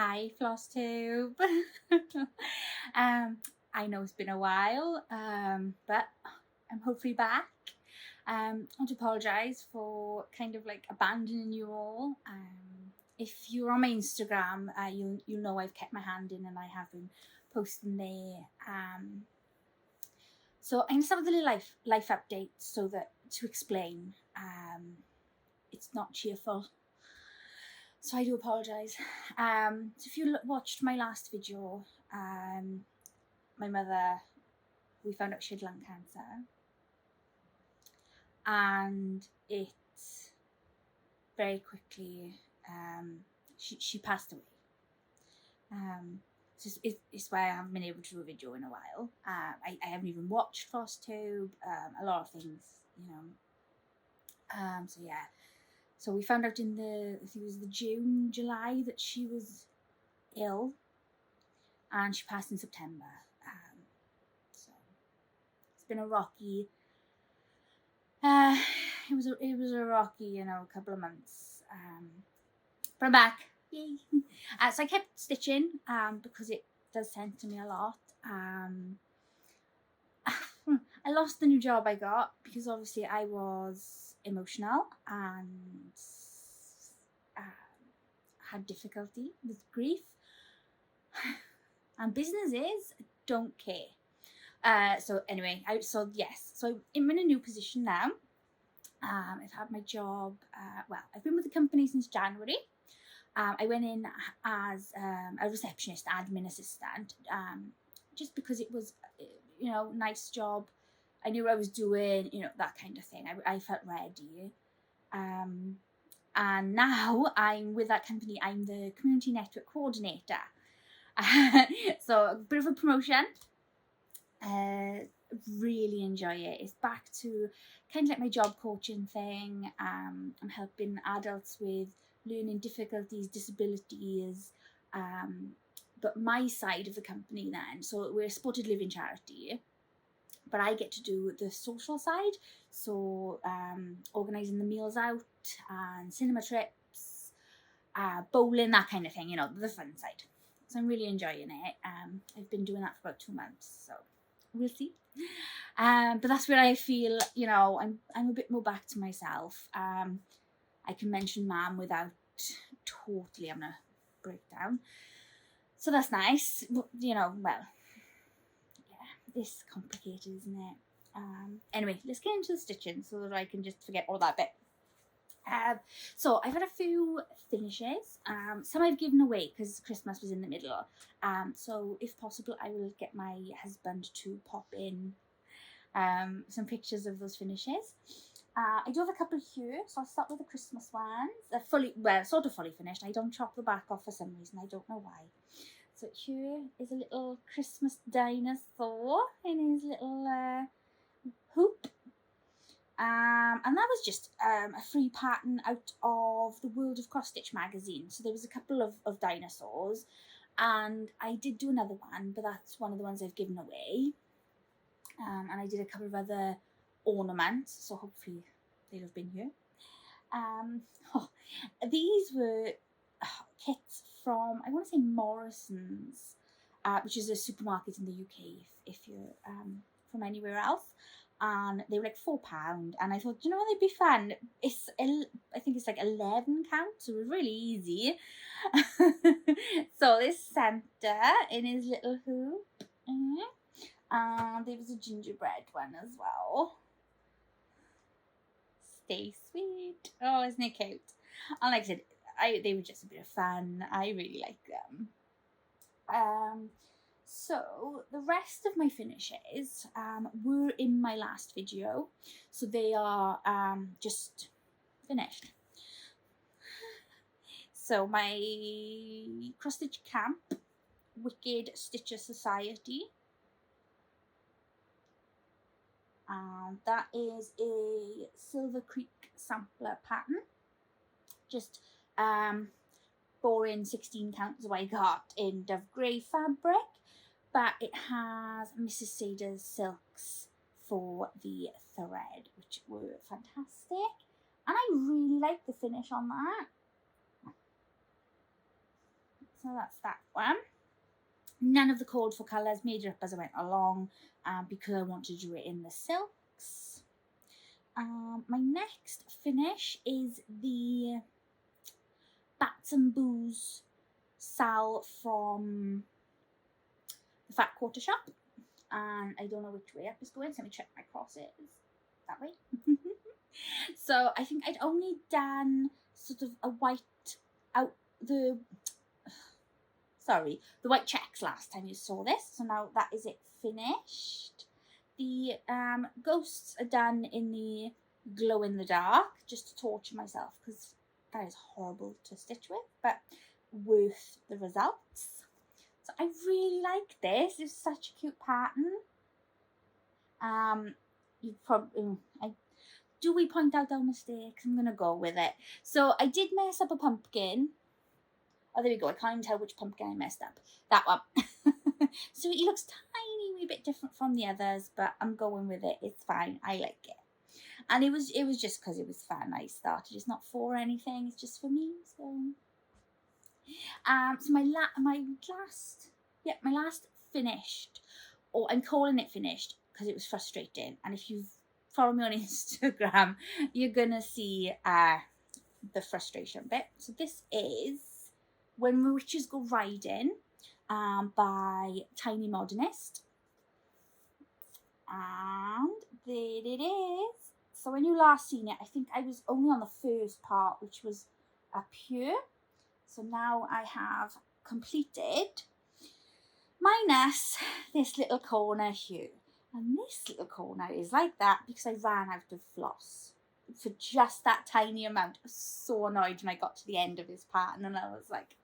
Hi, Flosstube. um, I know it's been a while, but I'm hopefully back. I want to apologise for kind of like abandoning you all. If you're on my Instagram, you'll know I've kept my hand in and I have been posting there. So I'm just have a little life update so that to explain. It's not cheerful. So I do apologise. So if you watched my last video, my mother, we found out she had lung cancer, and it very quickly, she passed away. So it's why I haven't been able to do a video in a while. I haven't even watched Flosstube, a lot of things, So yeah. So we found out I think it was the July that she was ill, and she passed in September. So it's been a rocky. It was a rocky, couple of months. But I'm back. Yay! So I kept stitching because it does tend to me a lot. I lost the new job I got because obviously I was emotional and had difficulty with grief. And businesses don't care. So anyway, so I'm in a new position now. I've had my job. I've been with the company since January. I went in as a receptionist, admin assistant, just because it was, nice job. I knew what I was doing, that kind of thing. I felt ready. And now I'm with that company. I'm the community network coordinator. So a bit of a promotion. Really enjoy it. It's back to kind of like my job coaching thing. I'm helping adults with learning difficulties, disabilities, but my side of the company then. So we're a supported living charity, but I get to do the social side. So organising the meals out and cinema trips, bowling, that kind of thing, the fun side. So I'm really enjoying it. I've been doing that for about 2 months, so we'll see. But that's where I feel, I'm a bit more back to myself. I can mention Mum without totally having a breakdown. So that's nice. But, it's complicated, isn't it? Anyway, let's get into the stitching so that I can just forget all that bit. So I've had a few finishes. Some I've given away because Christmas was in the middle. So if possible, I will get my husband to pop in some pictures of those finishes. I do have a couple here, so I'll start with the Christmas ones. They're sort of fully finished. I don't chop the back off for some reason. I don't know why. So here is a little Christmas dinosaur in his little hoop. And that was just a free pattern out of the World of Cross Stitch magazine. So there was a couple of dinosaurs, and I did do another one, but that's one of the ones I've given away. And I did a couple of other ornaments, so hopefully they'll have been here. These were kits from, I want to say Morrison's, which is a supermarket in the UK if you're from anywhere else. And they were like £4, and I thought, they'd be fun. I think it's like 11 count, so it was really easy. So this Santa in his little hoop. There was a gingerbread one as well. Stay sweet. Oh, isn't it cute? And like I said, they were just a bit of fun. I really like them. So the rest of my finishes were in my last video, so they are just finished. So my cross stitch camp, Wicked Stitcher Society. That is a Silver Creek sampler pattern. Just boring 16 counts I got in dove grey fabric, but it has Mrs. Sada's silks for the thread, which were fantastic, and I really like the finish on that. So that's that one. None of the called for colours, made it up as I went along because I want to do it in the silks. My next finish is the Bats and Booze Sal from the Fat Quarter Shop. And I don't know which way up it's going, so let me check my crosses. That way. So I think I'd only done sort of a white the white checks last time you saw this. So now that is it finished. The ghosts are done in the glow in the dark, just to torture myself because that is horrible to stitch with, but worth the results. So I really like this. It's such a cute pattern. You probably do we point out our mistakes? I'm gonna go with it. So I did mess up a pumpkin. Oh, there we go. I can't even tell which pumpkin I messed up. That one. So he looks tiny, wee bit different from the others, but I'm going with it. It's fine. I like it. And it was just because it was fun. I started. It's not for anything. It's just for me. So, so my last finished, or I'm calling it finished because it was frustrating. And if you've followed me on Instagram, you're gonna see the frustration bit. So this is When Witches Go Riding by Tiny Modernist. And there it is. So when you last seen it, I think I was only on the first part, which was up here. So now I have completed, minus this little corner here. And this little corner is like that because I ran out of floss for just that tiny amount. I was so annoyed when I got to the end of this pattern and I was like,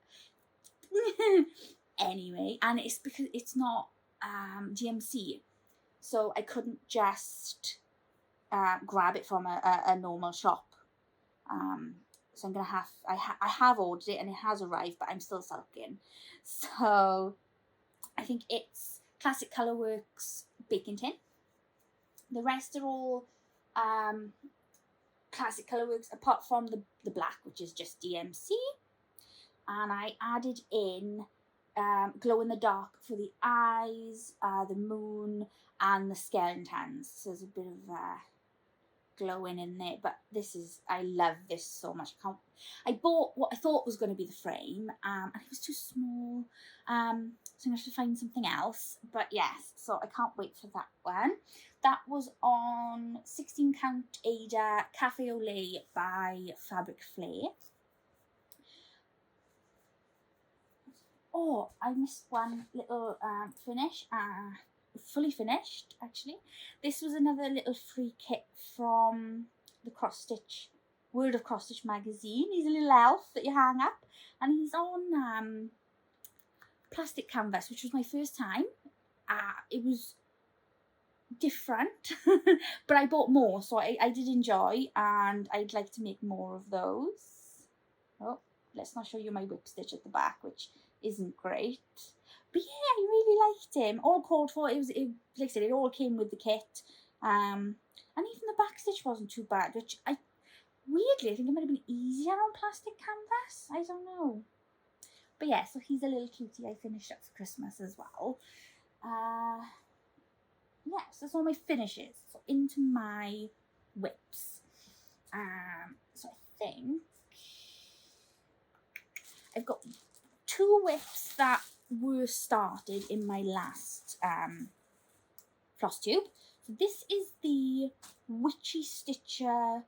anyway. And it's because it's not DMC. So I couldn't just grab it from a normal shop. So I'm going to have, I have ordered it and it has arrived, but I'm still sulking. So I think it's Classic Colourworks baking tin. The rest are all Classic Colourworks apart from the black, which is just DMC. And I added in glow in the dark for the eyes, the moon, and the skeletons. So there's a bit of glowing in there, but I love this so much. I bought what I thought was going to be the frame, and it was too small, so I'm going to have to find something else. But yes, so I can't wait for that one. That was on 16 count Ada Cafe au Lait by Fabric Flare. Oh, I missed one little finish. Fully finished, actually. This was another little free kit from the World of Cross Stitch magazine. He's a little elf that you hang up, and he's on plastic canvas, which was my first time. It was different, but I bought more, so I did enjoy, and I'd like to make more of those. Oh, let's not show you my whip stitch at the back, which isn't great. But yeah, I really liked him. All called for. Like I said, it all came with the kit. And even the back stitch wasn't too bad, which weirdly, I think it might have been easier on plastic canvas. I don't know. But yeah, so he's a little cutie I finished up for Christmas as well. Yes, that's all my finishes. So into my whips. So I think I've got 2 whips that were started in my last Flosstube. So this is the Witchy Stitcher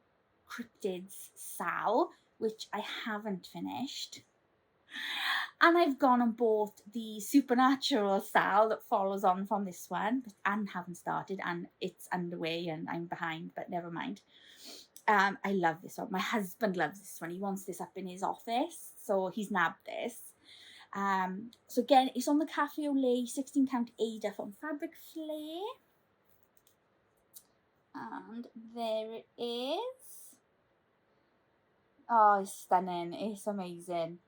Cryptids Sal, which I haven't finished. And I've gone and bought the Supernatural Sal that follows on from this one, and haven't started, and it's underway and I'm behind, but never mind. I love this one. My husband loves this one. He wants this up in his office, so he's nabbed this. So again, it's on the Cafe au Lait 16 count Ada from Fabric Flare. And there it is. Oh, it's stunning. It's amazing.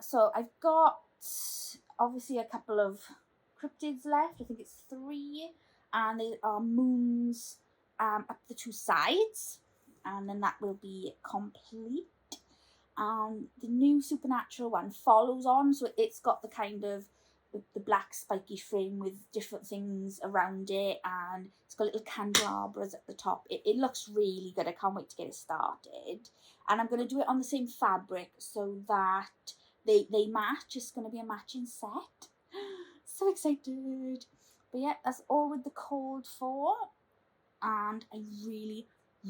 So I've got obviously a couple of cryptids left. I think it's 3. And there are moons up the 2 sides. And then that will be complete. The new Supernatural one follows on, so it's got the kind of the black spiky frame with different things around it, and it's got little candelabras at the top. It looks really good. I can't wait to get it started. And I'm going to do it on the same fabric so that they match. It's going to be a matching set. So excited. But yeah, that's all with the cold for. And I really,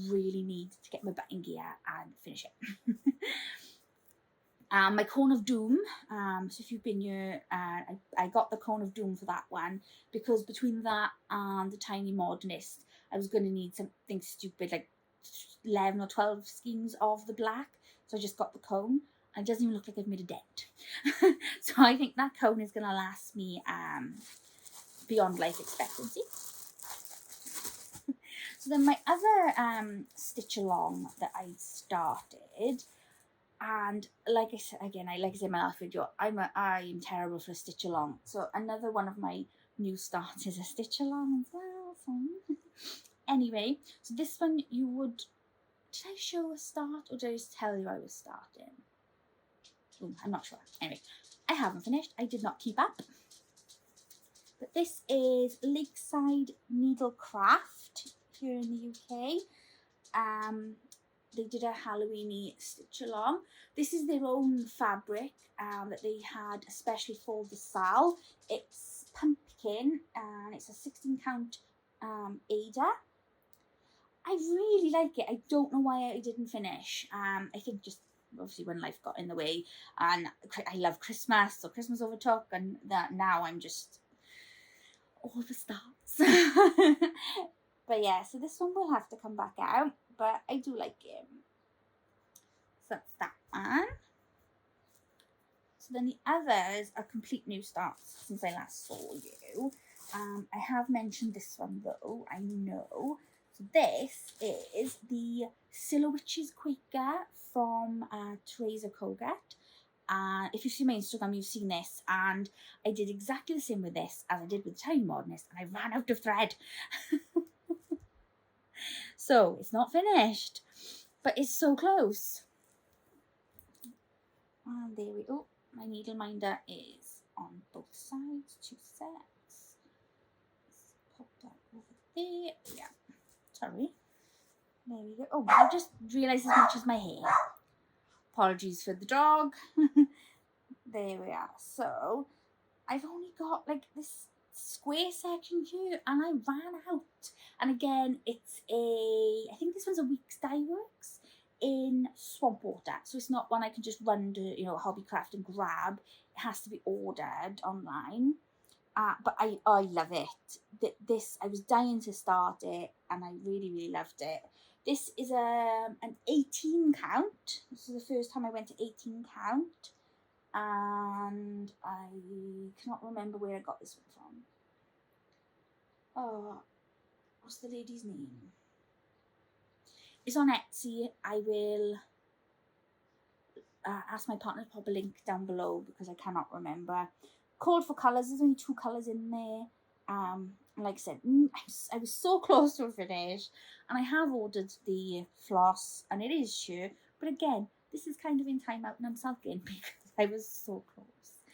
really need to get my butt in gear and finish it. My Cone of Doom, so if you've been here, I got the Cone of Doom for that one, because between that and the Tiny Modernist, I was going to need something stupid, like 11 or 12 skeins of the black, so I just got the cone, and it doesn't even look like I've made a dent. So I think that cone is going to last me beyond life expectancy. So then my other stitch along that I started, and like I said again, like I said in my last video, I'm terrible for a stitch along. So another one of my new starts is a stitch along as well. So anyway, so this one did I show a start or did I just tell you I was starting? Ooh, I'm not sure. Anyway, I haven't finished. I did not keep up. But this is Lakeside Needlecraft here in the UK. They did a Halloween-y stitch along. This is their own fabric that they had especially for the sale. It's pumpkin and it's a 16 count Ada. I really like it. I don't know why I didn't finish. I think just obviously when life got in the way, and I love Christmas, so Christmas overtook, and that now I'm just all the starts. But yeah, so this one will have to come back out, but I do like it. So that's that one. So then the others are complete new starts since I last saw you. I have mentioned this one though, I know. So this is the Silhouettes Quaker from Teresa Kogat. If you've seen my Instagram, you've seen this, and I did exactly the same with this as I did with the Tiny Modernist, and I ran out of thread. So it's not finished, but it's so close. And there we go. My needle minder is on both sides, 2 sets. Let's pop that over there. Yeah, sorry. There we go. Oh, I just realised as much as my hair. Apologies for the dog. There we are. So I've only got like this square section here, and I ran out. And again, it's I think this one's a Weeks Dye Works in Swamp Water, so it's not one I can just run to Hobbycraft and grab. It has to be ordered online. But I love it. This, I was dying to start it, and I really loved it. This is an 18 count. This is the first time I went to 18 count, and I cannot remember where I got this one from. Oh, what's the lady's name? It's on Etsy. I will ask my partner to pop a link down below because I cannot remember. Called for colours. There's only 2 colours in there. Like I said, I was so close to a finish, and I have ordered the floss, and it is sheer. But again, this is kind of in time out, and I'm sulking because I was so close.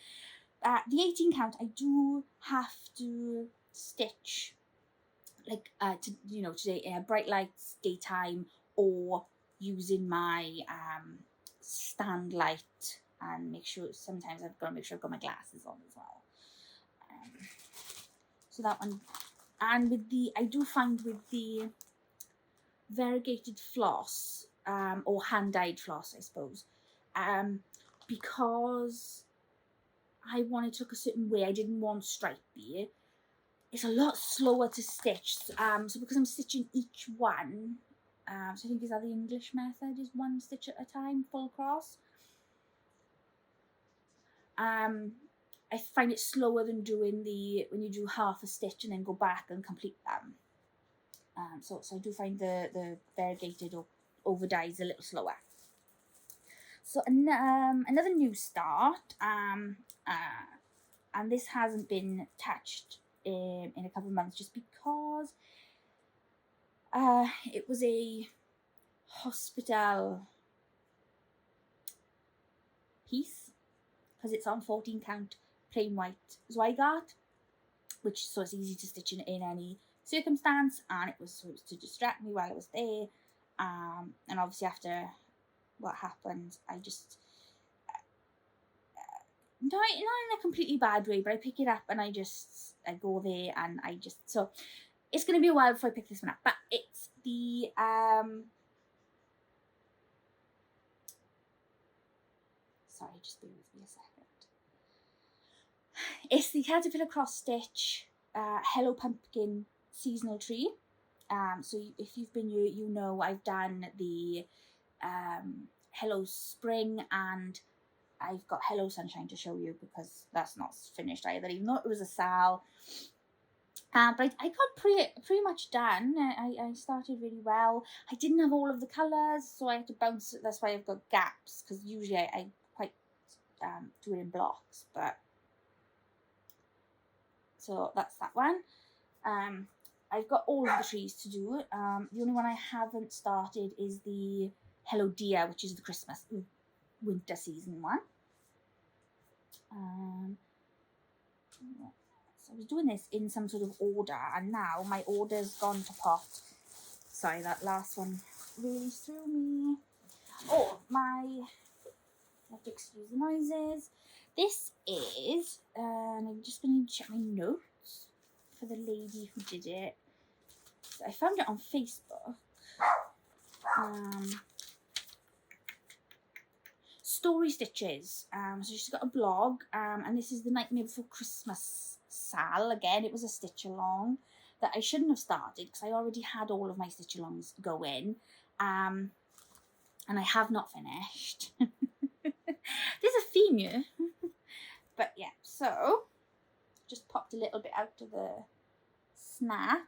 The 18 count, I do have to stitch like today, bright lights, daytime, or using my stand light, and make sure sometimes I've got to make sure I've got my glasses on as well. So that one, and with the, I do find with the variegated floss, or hand-dyed floss, I suppose, because I want it to look a certain way, I didn't want stripy, it's a lot slower to stitch. So because I'm stitching each one, so I think is that the English method, is 1 stitch at a time, full cross. I find it slower than doing when you do half a stitch and then go back and complete them. So I do find the variegated or over dyes a little slower. So another new start, and this hasn't been touched in a couple of months, just because it was a hospital piece because it's on 14 count plain white Zweigart, which so it's easy to stitch in any circumstance, and it was supposed to distract me while I was there. And obviously after what happened, I just not in a completely bad way, but I pick it up and I go there and so it's going to be a while before I pick this one up, but it's the sorry, just bear with me a second. It's the Caterpillar Cross Stitch Hello Pumpkin seasonal tree. So if you've been here, you know I've done the Hello Spring, and I've got Hello Sunshine to show you because that's not finished either, even though it was a sal. But I got pretty much done. I started really well. I didn't have all of the colours, so I had to bounce. That's why I've got gaps, because usually I quite do it in blocks. But so that's that one. I've got all of the trees to do. The only one I haven't started is the Hello Dear, which is the Christmas winter season one. So I was doing this in some sort of order, and now my order's gone to pot. Sorry, that last one really threw me. Oh, I have to excuse the noises. This is, and I'm just going to check my notes for the lady who did it. So I found it on Facebook. Story Stitches. So she's got a blog, and this is the Nightmare Before Christmas sal. Again, it was a stitch along that I shouldn't have started because I already had all of my stitch alongs going, and I have not finished. There's a theme here. But yeah, so just popped a little bit out of the snap.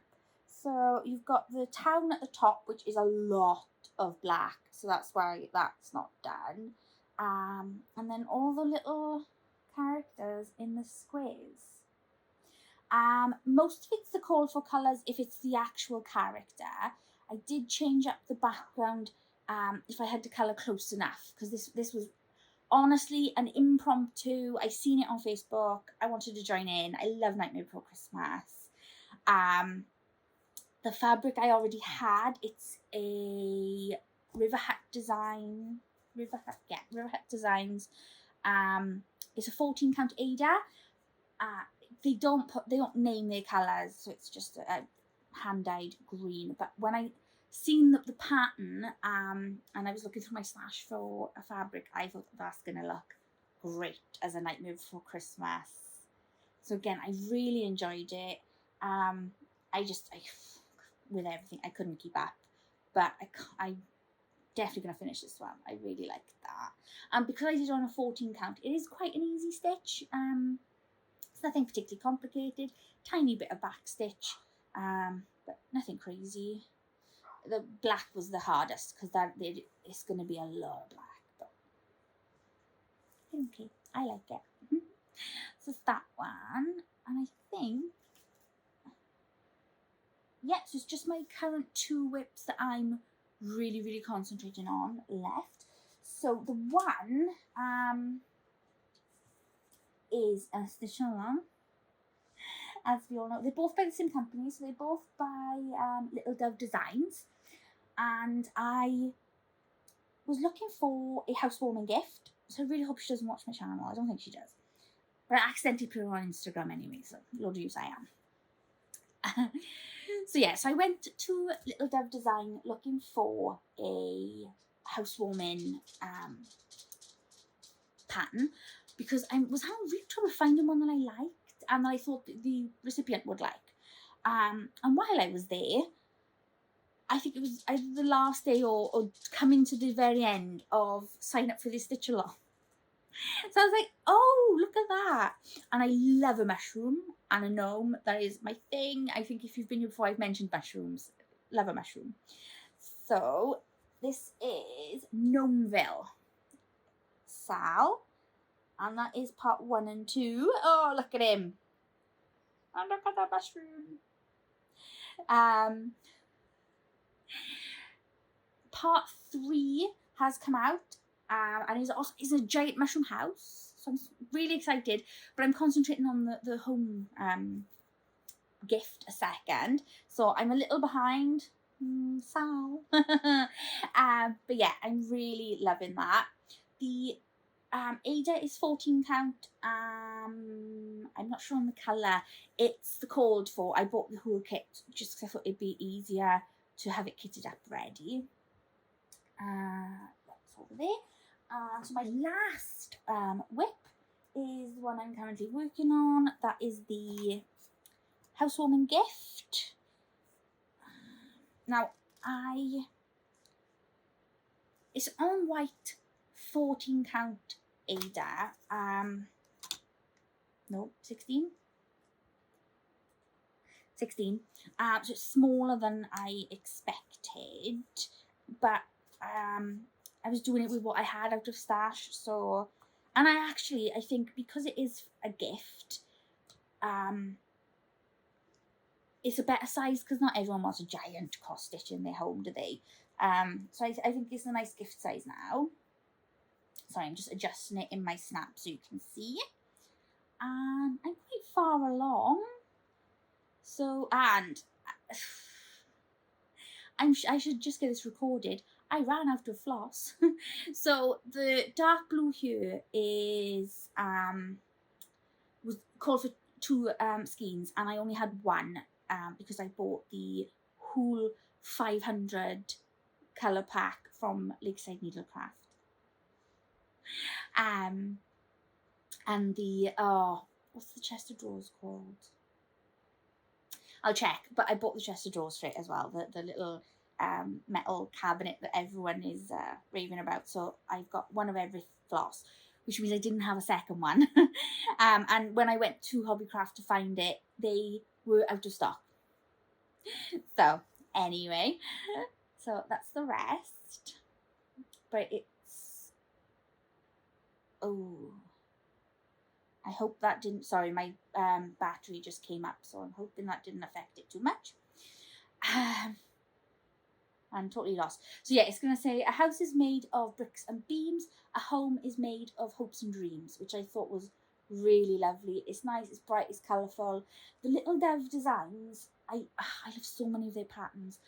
So you've got the town at the top, which is a lot of black, so that's why that's not done. And then all the little characters in the squares. Most of it's the call for colours if it's the actual character. I did change up the background if I had to colour close enough, because this was honestly an impromptu. I seen it on Facebook. I wanted to join in. I love Nightmare Before Christmas. The fabric I already had. It's a River Hut design. River Hut Designs. It's a 14 count Ada. They don't name their colours, so it's just a hand dyed green. But when I seen the pattern, and I was looking through my stash for a fabric, I thought that's gonna look great as a Nightmare Before Christmas. So again, I really enjoyed it. With everything, I couldn't keep up, but I definitely gonna finish this one. I really like that. And because I did it on a 14 count, it is quite an easy stitch. It's nothing particularly complicated. Tiny bit of back stitch, but nothing crazy. The black was the hardest because it's gonna be a lot of black, but okay, I like it. So it's that one, and I think. Yes, it's just my current 2 whips that I'm really, really concentrating on left. So the one is a stitch along. As we all know, they're both by the same company, so they're both by Little Dove Designs. And I was looking for a housewarming gift, so I really hope she doesn't watch my channel. I don't think she does. But I accidentally put her on Instagram anyway, so Lord use I am. So yeah, so I went to Little Dove Design looking for a housewarming pattern, because I was having real trouble finding one that I liked and that I thought the recipient would like. And while I was there, I think it was either the last day or coming to the very end of sign up for this stitch along. So I was like, oh, look at that. And I love a mushroom and a gnome. That is my thing. I think if you've been here before, I've mentioned mushrooms. Love a mushroom. So this is Gnomeville Sal. And that is part 1 and 2. Oh, look at him. And look at that mushroom. Part 3 has come out. and it's a giant mushroom house, so I'm really excited, but I'm concentrating on the home gift a second, so I'm a little behind. Sal. But yeah, I'm really loving that. The Ada is 14 count. I'm not sure on the colour. It's the called for. I bought the whole kit just because I thought it'd be easier to have it kitted up ready. That's over there. So my last whip is the one I'm currently working on. That is the housewarming gift. Now, it's on white 14 count Ada. No, 16. 16. So it's smaller than I expected, but I was doing it with what I had out of stash. So, and I think because it is a gift, it's a better size because not everyone wants a giant cross stitch in their home, do they? So I think it's a nice gift size now. Sorry, I'm just adjusting it in my snap so you can see. And I'm quite far along. So, and I should just get this recorded. I ran out of floss. So the dark blue here is was called for 2 skeins, and I only had 1 because I bought the whole 500 colour pack from Lakeside Needlecraft. And the what's the chest of drawers called? I'll check, but I bought the chest of drawers for it as well, the little metal cabinet that everyone is raving about. So I've got 1 of every floss, which means I didn't have a second one. And when I went to Hobbycraft to find it, they were out of stock. So anyway, so that's the rest. But it's, oh, I hope that didn't, sorry, my battery just came up, so I'm hoping that didn't affect it too much. I'm totally lost. So yeah, it's going to say, a house is made of bricks and beams, a home is made of hopes and dreams, which I thought was really lovely. It's nice, it's bright, it's colourful. The little dove designs, I love so many of their patterns.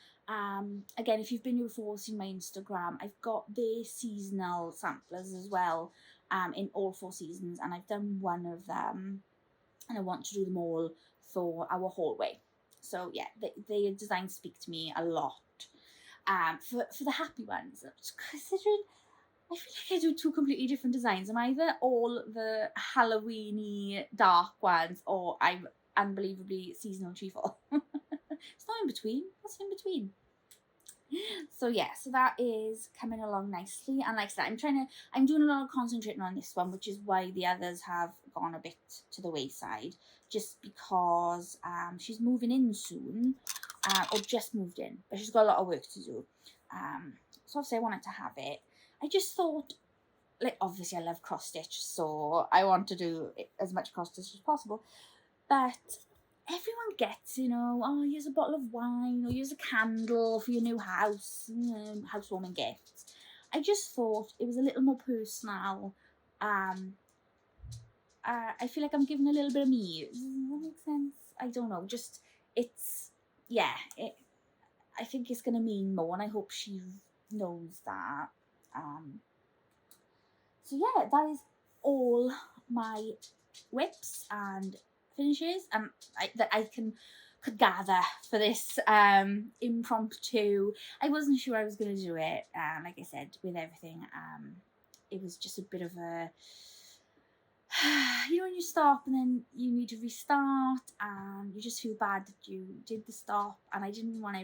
Again, if you've been here before, seen my Instagram, I've got their seasonal samplers as well, in all 4 seasons, and I've done 1 of them, and I want to do them all for our hallway. So yeah, their designs speak to me a lot. For the happy ones, considering I feel like I do 2 completely different designs. I'm either all the Halloween-y dark ones, or I'm unbelievably seasonal cheerful. It's not in between. What's in between? So yeah, so that is coming along nicely, and like I said, I'm doing a lot of concentrating on this one, which is why the others have gone a bit to the wayside, just because she's moving in soon, or just moved in, but she's got a lot of work to do. So obviously I wanted to have it. I just thought, like, obviously I love cross stitch, so I want to do as much cross stitch as possible, but everyone gets, oh, here's a bottle of wine, or here's a candle for your new house, housewarming gifts. I just thought it was a little more personal. I feel like I'm giving a little bit of me. Does that make sense? I don't know. Just, it's, yeah, I think it's going to mean more, and I hope she knows that. So yeah, that is all my whips and finishes that I could gather for this impromptu. I wasn't sure I was going to do it, like I said, with everything. It was just a bit of a, when you stop and then you need to restart, and you just feel bad that you did the stop, and I didn't want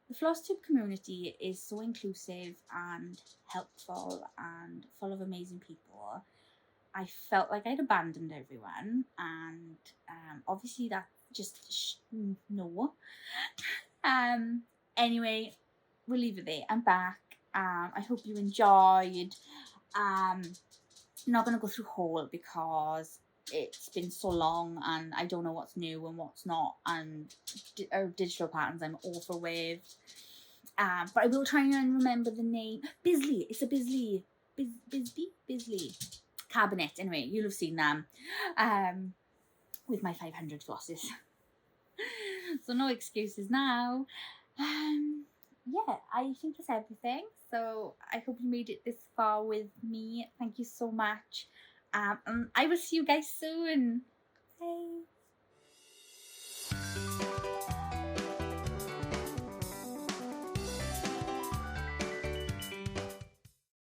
the Flosstube community is so inclusive and helpful and full of amazing people. I felt like I'd abandoned everyone, and obviously that just no. Anyway, we'll leave it there. I'm back. I hope you enjoyed. I'm not going to go through haul because it's been so long and I don't know what's new and what's not, and digital patterns I'm awful with. But I will try and remember the name. Bisley. It's a Bisley. Bisley cabinet. Anyway, you'll have seen them with my 500 flosses. So no excuses now. Yeah, I think that's everything. So I hope you made it this far with me. Thank you so much. I will see you guys soon. Bye.